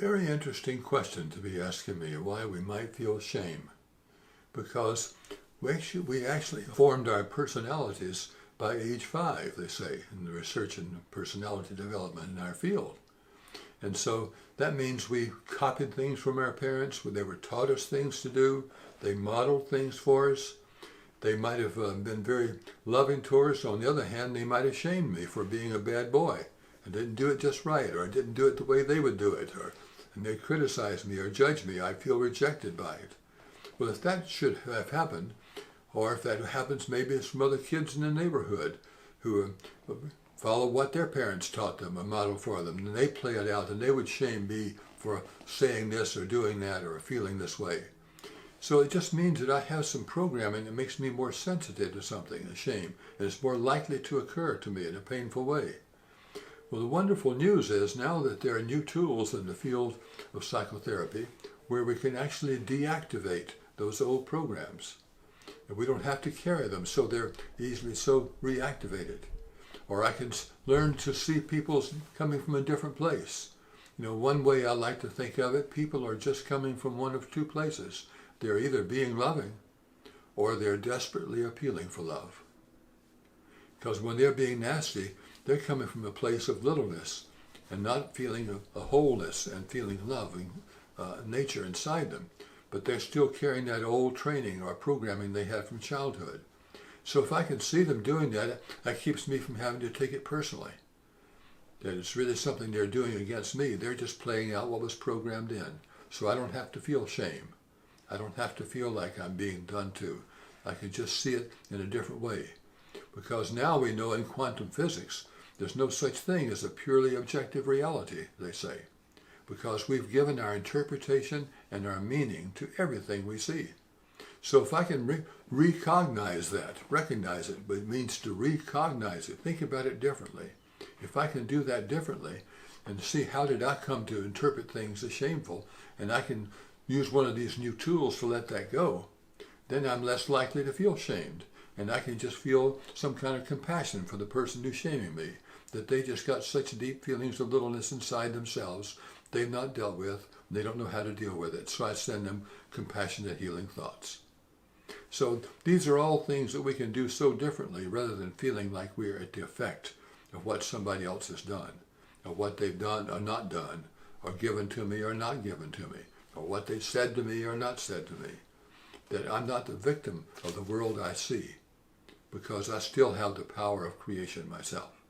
Very interesting question to be asking me, why we might feel shame. Because we actually formed our personalities by age 5, they say, in the research and personality development in our field. And so that means we copied things from our parents, they were taught us things to do, they modeled things for us. They might have been very loving towards us. On the other hand, they might have shamed me for being a bad boy. I didn't do it just right, or I didn't do it the way they would do it, and they criticize me or judge me. I feel rejected by it. Well, if that should have happened, or if that happens maybe it's from other kids in the neighborhood who follow what their parents taught them or model for them, and they play it out, and they would shame me for saying this or doing that or feeling this way. So it just means that I have some programming that makes me more sensitive to something, a shame, and it's more likely to occur to me in a painful way. Well, the wonderful news is now that there are new tools in the field of psychotherapy where we can actually deactivate those old programs. And we don't have to carry them so they're easily so reactivated. Or I can learn to see people coming from a different place. One way I like to think of it, people are just coming from one of two places. They're either being loving or they're desperately appealing for love. Because when they're being nasty, they're coming from a place of littleness and not feeling a wholeness and feeling loving nature inside them. But they're still carrying that old training or programming they had from childhood. So if I can see them doing that, that keeps me from having to take it personally. That it's really something they're doing against me. They're just playing out what was programmed in. So I don't have to feel shame. I don't have to feel like I'm being done to. I can just see it in a different way. Because now we know in quantum physics, there's no such thing as a purely objective reality, they say. Because we've given our interpretation and our meaning to everything we see. So if I can recognize that, recognize it, but it means to recognize it, think about it differently. If I can do that differently and see how did I come to interpret things as shameful, and I can use one of these new tools to let that go, then I'm less likely to feel shamed. And I can just feel some kind of compassion for the person who's shaming me, that they just got such deep feelings of littleness inside themselves they've not dealt with, they don't know how to deal with it. So I send them compassionate, healing thoughts. So these are all things that we can do so differently rather than feeling like we're at the effect of what somebody else has done, or what they've done or not done, or given to me or not given to me, or what they said to me or not said to me. That I'm not the victim of the world I see, because I still have the power of creation myself.